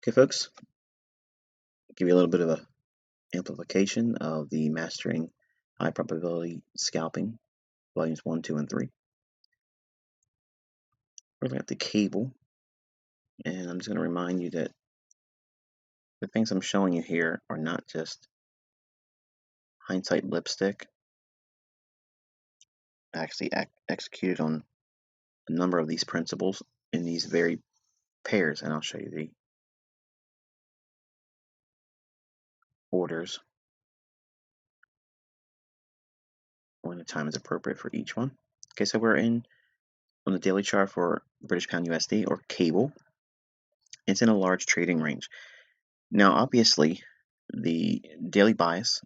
Okay, folks, give you a little bit of a amplification of the Mastering High Probability Scalping, volumes 1, 2, and 3. We're looking at the cable, and I'm just going to remind you that the things I'm showing you here are not just hindsight lipstick. I actually executed on a number of these principles in these very pairs, and I'll show you the orders when the time is appropriate for each one. Okay, so we're on the daily chart for British Pound USD, or cable. It's in a large trading range. Now, obviously, the daily bias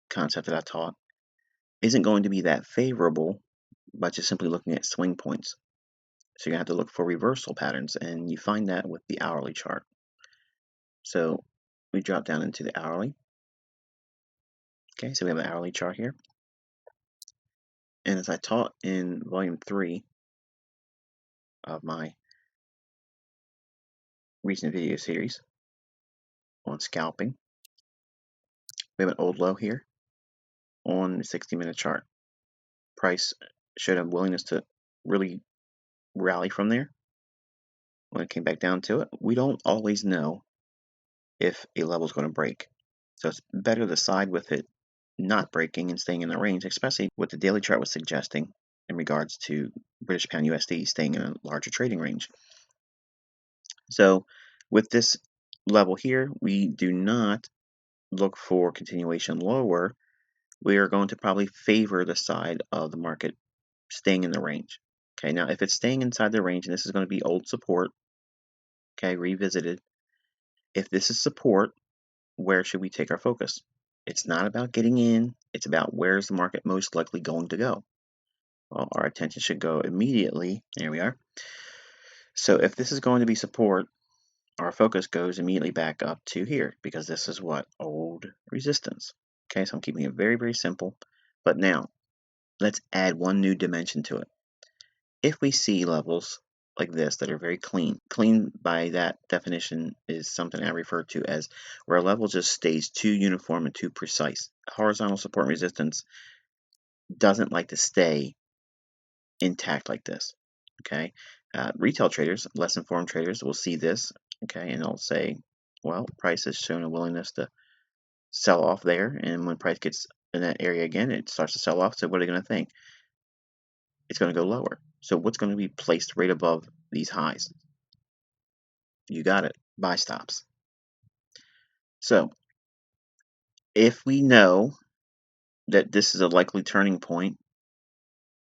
concept that I taught isn't going to be that favorable by just simply looking at swing points. So you have to look for reversal patterns, and you find that with the hourly chart. So we drop down into the hourly. Okay, so we have an hourly chart here. And as I taught in volume 3 of my recent video series on scalping, we have an old low here on the 60-minute chart. Price showed a willingness to really rally from there. When it came back down to it, we don't always know if a level is going to break. So it's better to side with it not breaking and staying in the range, especially what the daily chart was suggesting in regards to British Pound USD staying in a larger trading range. So with this level here, we do not look for continuation lower. We are going to probably favor the side of the market staying in the range. Okay, now if it's staying inside the range, and this is going to be old support, okay, revisited. If this is support, where should we take our focus? It's not about getting in, it's about where's the market most likely going to go. Well, our attention should go immediately, there we are. So if this is going to be support, our focus goes immediately back up to here, because this is what? Old resistance. Okay, so I'm keeping it very, very simple. But now, let's add one new dimension to it. If we see levels like this that are very clean, clean by that definition is something I refer to as where a level just stays too uniform and too precise. Horizontal support and resistance doesn't like to stay intact like this. Okay, retail traders, less informed traders will see this, okay, and they'll say, well, price has shown a willingness to sell off there, and when price gets in that area again, it starts to sell off. So what are they going to think? It's going to go lower. So what's going to be placed right above these highs? You got it, buy stops. So if we know that this is a likely turning point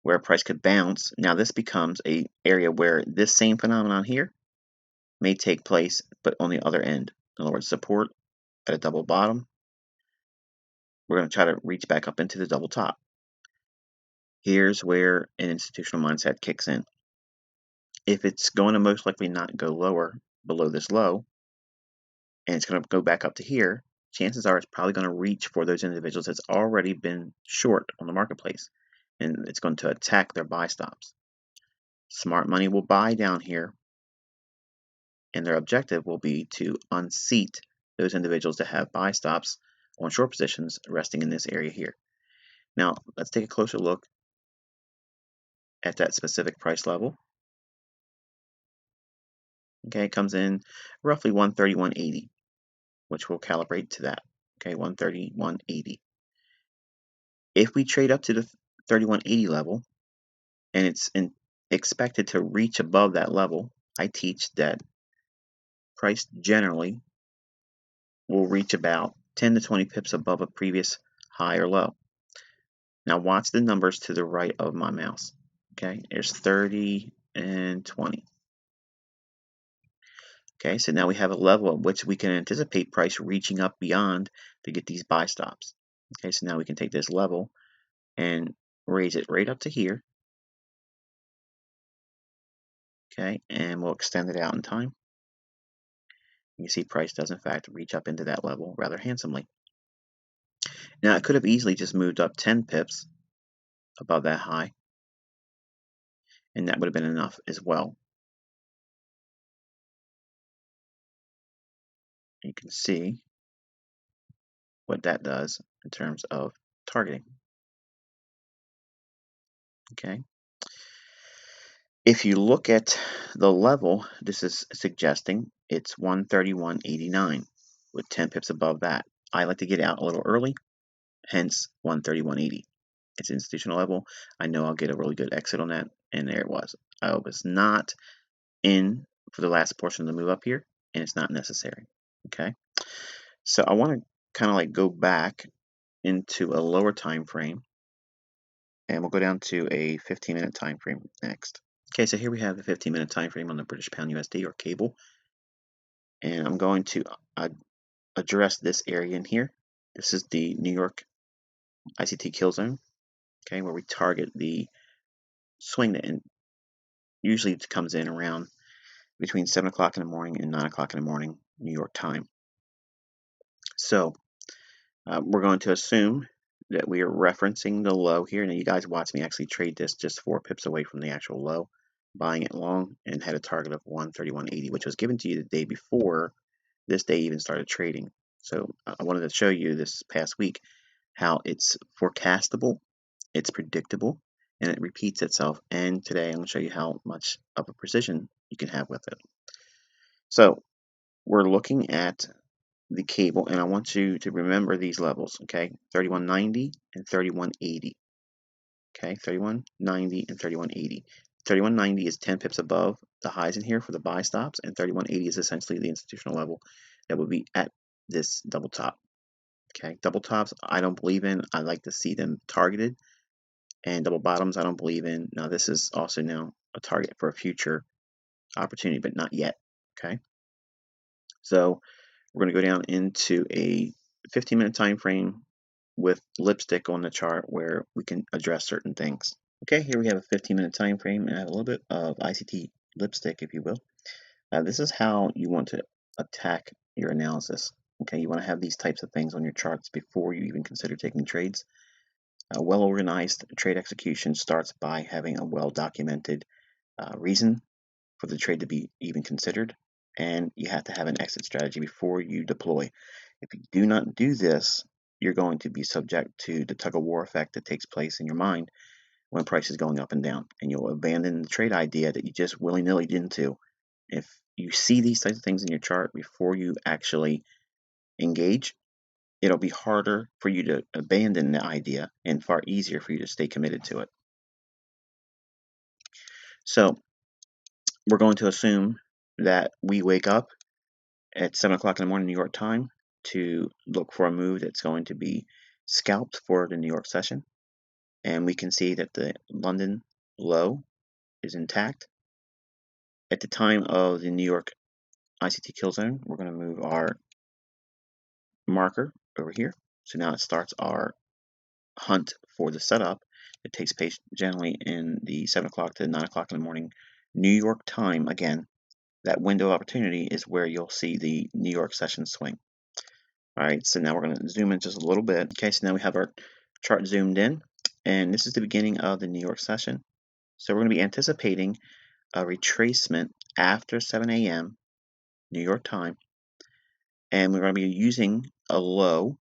where price could bounce, now this becomes an area where this same phenomenon here may take place, but on the other end. In other words, support at a double bottom. We're going to try to reach back up into the double top. Here's where an institutional mindset kicks in. If it's going to most likely not go lower below this low, and it's going to go back up to here, chances are it's probably going to reach for those individuals that's already been short on the marketplace, and it's going to attack their buy stops. Smart money will buy down here, and their objective will be to unseat those individuals that have buy stops on short positions resting in this area here. Now, let's take a closer look at that specific price level. Okay, it comes in roughly 131.80, which will calibrate to that. Okay, 131.80. If we trade up to the 31.80 level, and it's expected to reach above that level, I teach that price generally will reach about 10 to 20 pips above a previous high or low. Now watch the numbers to the right of my mouse. Okay, there's 30 and 20. Okay, so now we have a level at which we can anticipate price reaching up beyond to get these buy stops. Okay, so now we can take this level and raise it right up to here. Okay, and we'll extend it out in time. You can see price does in fact reach up into that level rather handsomely. Now it could have easily just moved up 10 pips above that high, and that would have been enough as well. You can see what that does in terms of targeting. Okay. If you look at the level, this is suggesting it's 131.89 with 10 pips above that. I like to get out a little early, hence 131.80. It's institutional level. I know I'll get a really good exit on that, and there it was. I was not in for the last portion of the move up here, and it's not necessary. Okay, so I want to kind of like go back into a lower time frame, and we'll go down to a 15-minute time frame next. Okay, so here we have the 15-minute time frame on the British Pound USD or cable, and I'm going to address this area in here. This is the New York ICT kill zone, okay, where we target the swing that usually it comes in around between 7 o'clock in the morning and 9 o'clock in the morning, New York time. So we're going to assume that we are referencing the low here. Now you guys watch me actually trade this just 4 pips away from the actual low, buying it long, and had a target of 131.80, which was given to you the day before this day even started trading. So I wanted to show you this past week how it's forecastable, it's predictable, and it repeats itself. And today I'm going to show you how much of a precision you can have with it. So we're looking at the cable, and I want you to remember these levels, okay? 31.90 and 31.80. Okay, 31.90 and 31.80. 31.90 is 10 pips above the highs in here for the buy stops, and 31.80 is essentially the institutional level that would be at this double top. Okay, double tops I don't believe in. I like to see them targeted, and double bottoms I don't believe in. Now this is also now a target for a future opportunity, but not yet. Okay, so we're going to go down into a 15-minute time frame with lipstick on the chart where we can address certain things. Okay, here we have a 15-minute time frame, and I have a little bit of ICT lipstick, if you will. This is how you want to attack your analysis. Okay, you want to have these types of things on your charts before you even consider taking trades. A well-organized trade execution starts by having a well-documented reason for the trade to be even considered, and you have to have an exit strategy before you deploy. If you do not do this, you're going to be subject to the tug-of-war effect that takes place in your mind when price is going up and down, and you'll abandon the trade idea that you just willy-nilly did into. If you see these types of things in your chart before you actually engage, it'll be harder for you to abandon the idea and far easier for you to stay committed to it. So we're going to assume that we wake up at 7 o'clock in the morning New York time to look for a move that's going to be scalped for the New York session. And we can see that the London low is intact. At the time of the New York ICT kill zone, we're going to move our marker over here. So now it starts our hunt for the setup. It takes place generally in the 7 o'clock to 9 o'clock in the morning New York time. Again, that window of opportunity is where you'll see the New York session swing. All right, so now we're going to zoom in just a little bit. Okay, so now we have our chart zoomed in, and this is the beginning of the New York session. So we're going to be anticipating a retracement after 7 a.m. New York time, and we're going to be using a low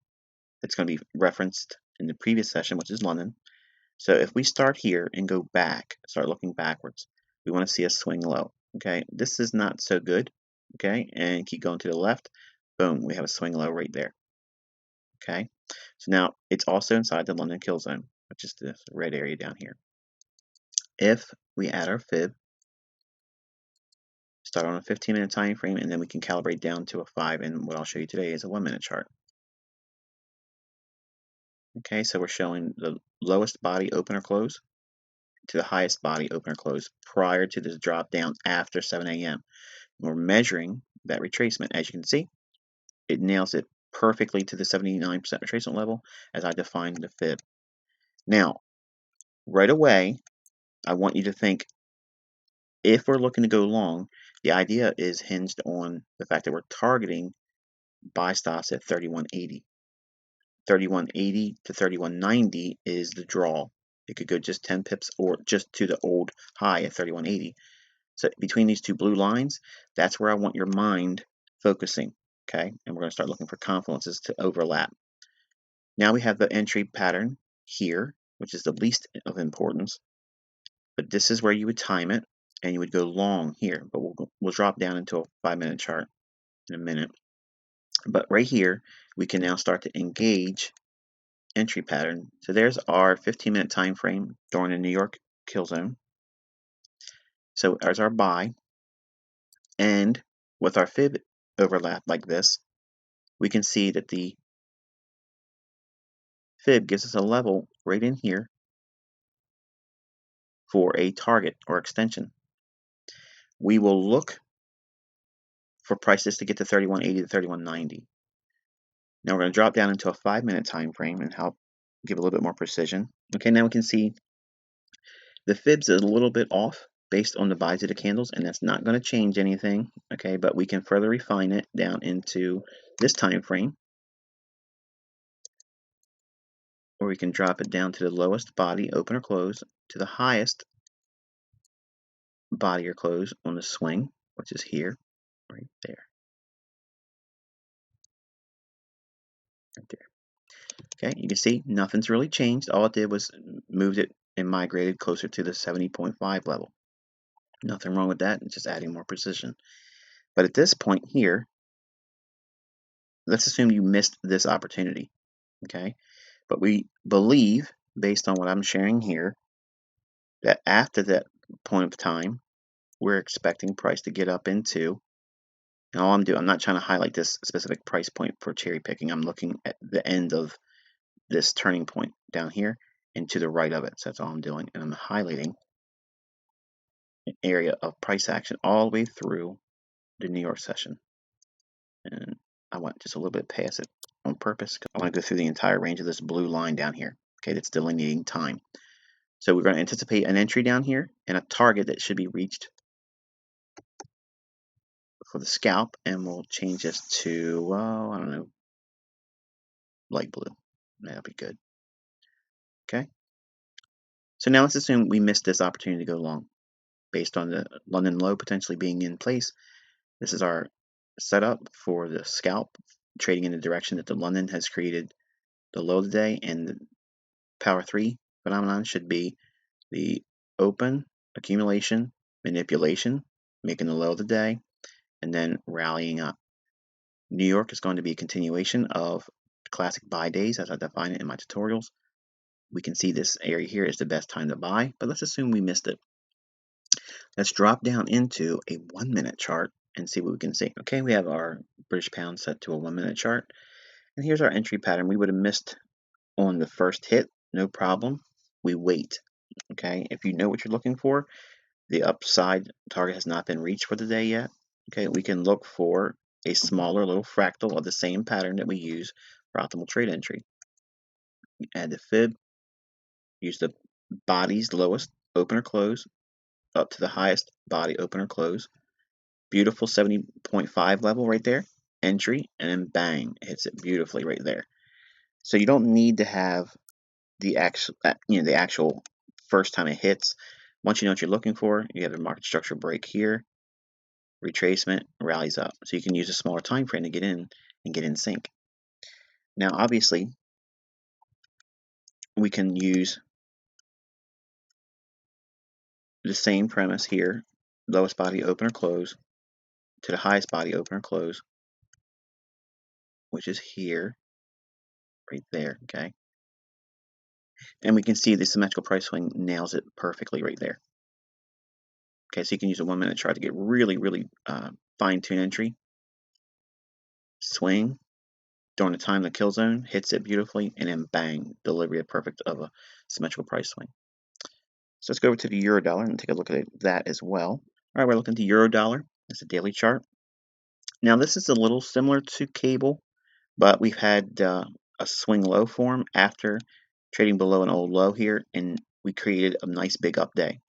that's going to be referenced in the previous session, which is London. So if we start here and go back, start looking backwards, we want to see a swing low. Okay, this is not so good. Okay, and keep going to the left. Boom, we have a swing low right there. Okay, so now it's also inside the London kill zone, which is this red area down here. If we add our fib, start on a 15-minute time frame, and then we can calibrate down to a 5, and what I'll show you today is a 1-minute chart. Okay, so we're showing the lowest body open or close to the highest body open or close prior to this drop down after 7 a.m. We're measuring that retracement. As you can see, it nails it perfectly to the 79% retracement level as I defined the fib. Now, right away, I want you to think, if we're looking to go long, the idea is hinged on the fact that we're targeting buy stops at 31.80. 31.80 to 31.90 is the draw. It could go just 10 pips or just to the old high at 31.80. So between these two blue lines, that's where I want your mind focusing. Okay, and we're going to start looking for confluences to overlap. Now we have the entry pattern here, which is the least of importance, but this is where you would time it, and you would go long here, but we'll drop down into a 5-minute chart in a minute. But right here, we can now start to engage entry pattern. So there's our 15-minute time frame during the New York kill zone. So there's our buy, and with our fib overlap like this, we can see that the fib gives us a level right in here for a target or extension. We will look for prices to get to 3180 to 3190. Now we're going to drop down into a 5-minute time frame and help give a little bit more precision. Okay, now we can see the fibs is a little bit off based on the buys of the candles, and that's not going to change anything. Okay, but we can further refine it down into this time frame, or we can drop it down to the lowest body, open or close, to the highest body or close on the swing, which is here, right there. Right there. Okay, you can see nothing's really changed. All it did was moved it and migrated closer to the 70.5 level. Nothing wrong with that, it's just adding more precision. But at this point here, let's assume you missed this opportunity. Okay, but we believe, based on what I'm sharing here, that after that point of time, we're expecting price to get up into, and all I'm doing, I'm not trying to highlight this specific price point for cherry picking. I'm looking at the end of this turning point down here and to the right of it. So that's all I'm doing. And I'm highlighting an area of price action all the way through the New York session. And I went just a little bit past it on purpose. I want to go through the entire range of this blue line down here. Okay, that's delineating time. So we're going to anticipate an entry down here and a target that should be reached for the scalp. And we'll change this to, I don't know, light blue. That'll be good. Okay. So now let's assume we missed this opportunity to go long based on the London low potentially being in place. This is our setup for the scalp trading in the direction that the London has created the low today, and the power 3 phenomenon should be the open accumulation manipulation, making the low of the day, and then rallying up. New York is going to be a continuation of classic buy days as I define it in my tutorials. We can see this area here is the best time to buy, but let's assume we missed it. Let's drop down into a 1-minute chart and see what we can see. Okay, we have our British pound set to a 1-minute chart. And here's our entry pattern. We would have missed on the first hit, no problem. We wait. Okay, if you know what you're looking for, the upside target has not been reached for the day yet. Okay, we can look for a smaller little fractal of the same pattern that we use for optimal trade entry. Add the fib, use the body's lowest open or close up to the highest body open or close. Beautiful 70.5 level right there, entry, and then bang, it hits it beautifully right there. So you don't need to have the actual first time it hits. Once you know what you're looking for, you have a market structure break here, retracement, rallies up. So you can use a smaller time frame to get in and get in sync. Now, obviously, we can use the same premise here, lowest body open or close to the highest body open or close, which is here, right there, okay? And we can see the symmetrical price swing nails it perfectly right there. Okay, so you can use a 1-minute chart to get really, really fine-tune entry. Swing during the time of the kill zone, hits it beautifully, and then bang, delivery of perfect of a symmetrical price swing. So let's go over to the euro dollar and take a look at that as well. All right, we're looking at the euro dollar. It's a daily chart. Now this is a little similar to cable, but we've had a swing low form after trading below an old low here, and we created a nice big up day.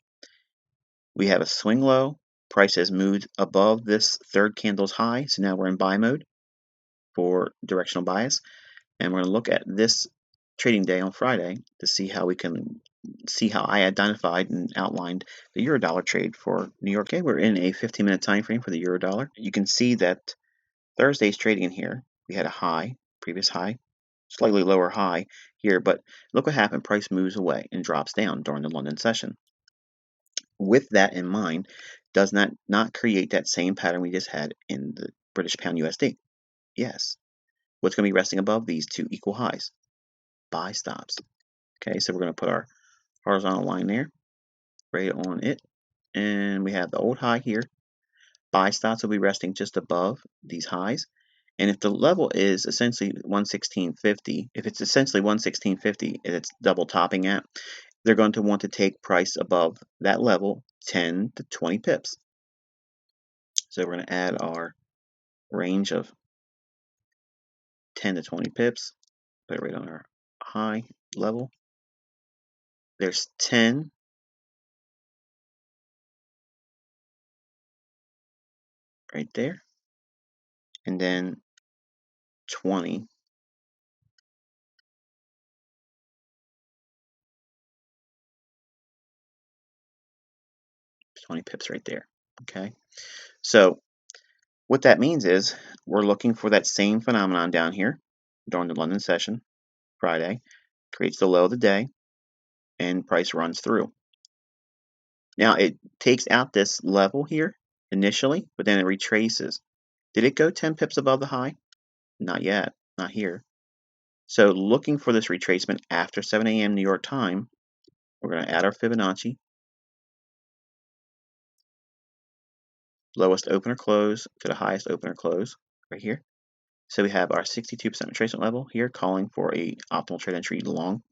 We have a swing low. Price has moved above this third candle's high, so now we're in buy mode for directional bias. And we're going to look at this trading day on Friday to see how we can see how I identified and outlined the euro dollar trade for New York. Okay, we're in a 15-minute time frame for the euro dollar. You can see that Thursday's trading in here, we had a high, previous high, slightly lower high here, but look what happened. Price moves away and drops down during the London session. With that in mind, does not create that same pattern we just had in the British pound USD? Yes. What's going to be resting above these two equal highs? Buy stops. Okay, so we're going to put our horizontal line there, right on it, and we have the old high here. Buy stops will be resting just above these highs. And if the level is essentially 116.50, if it's essentially 116.50 and it's double topping at, they're going to want to take price above that level 10 to 20 pips. So we're going to add our range of 10 to 20 pips, put it right on our high level. There's 10. Right there. And then 20. 20 pips right there. Okay. So what that means is we're looking for that same phenomenon down here during the London session, Friday, creates the low of the day, and price runs through. Now it takes out this level here initially, but then it retraces. Did it go 10 pips above the high? Not yet, not here. So looking for this retracement after 7 a.m. New York time, we're going to add our Fibonacci, lowest opener close to the highest opener close right here. So we have our 62% retracement level here calling for a optimal trade entry long.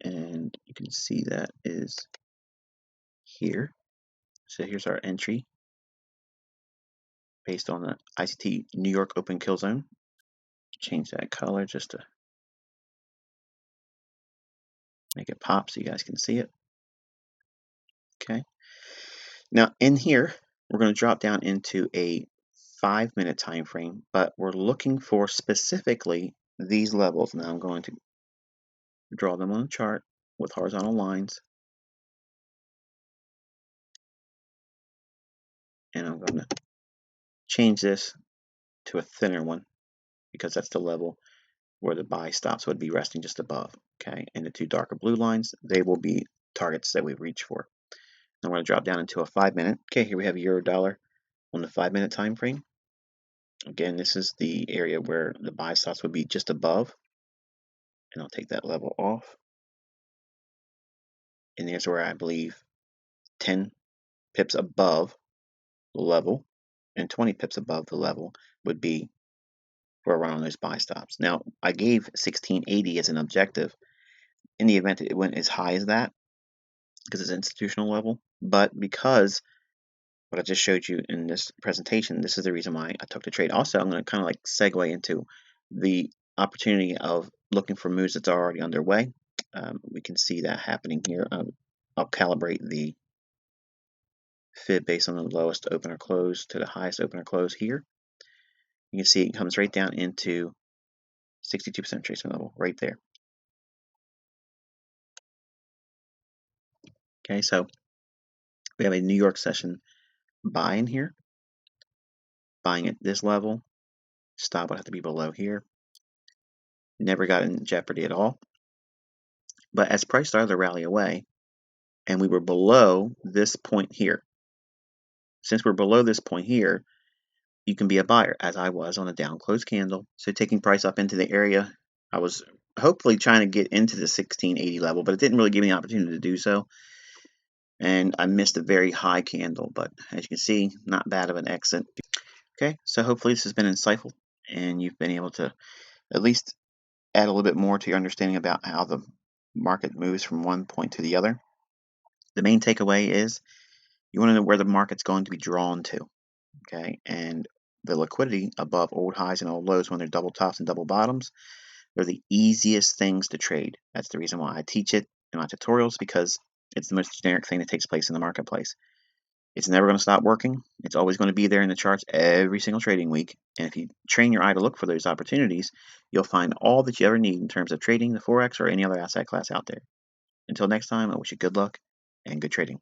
And you can see that is here. So here's our entry based on the ICT New York open kill zone. Change that color just to make it pop so you guys can see it. Okay. Now in here, we're going to drop down into a 5-minute time frame, but we're looking for specifically these levels. Now I'm going to draw them on the chart with horizontal lines. And I'm going to change this to a thinner one because that's the level where the buy stops would be resting just above. Okay, and the two darker blue lines, they will be targets that we reach for. I'm going to drop down into a 5-minute. Okay, here we have euro dollar on the 5-minute time frame. Again, this is the area where the buy stops would be just above, and I'll take that level off. And there's where I believe 10 pips above the level and 20 pips above the level would be for a run on those buy stops. Now, I gave 1680 as an objective in the event that it went as high as that because it's institutional level, but because what I just showed you in this presentation, this is the reason why I took the trade. Also, I'm going to kind of like segue into the opportunity of looking for moves that's already underway. We can see that happening here. I'll calibrate the fib based on the lowest opener close to the highest opener close here. You can see it comes right down into 62% retracement level right there. Okay, so we have a New York session buy in here. Buying at this level. Stop would have to be below here. Never got in jeopardy at all. But as price started to rally away, and we were below this point here, since we're below this point here, you can be a buyer, as I was on a down close candle. So taking price up into the area, I was hopefully trying to get into the 1680 level, but it didn't really give me the opportunity to do so. And I missed a very high candle, but as you can see, not bad of an exit. Okay, so hopefully this has been insightful, and you've been able to at least add a little bit more to your understanding about how the market moves from one point to the other. The main takeaway is you want to know where the market's going to be drawn to, okay? And the liquidity above old highs and old lows when they're double tops and double bottoms, they're the easiest things to trade. That's the reason why I teach it in my tutorials, because it's the most generic thing that takes place in the marketplace. It's never going to stop working. It's always going to be there in the charts every single trading week. And if you train your eye to look for those opportunities, you'll find all that you ever need in terms of trading the Forex or any other asset class out there. Until next time, I wish you good luck and good trading.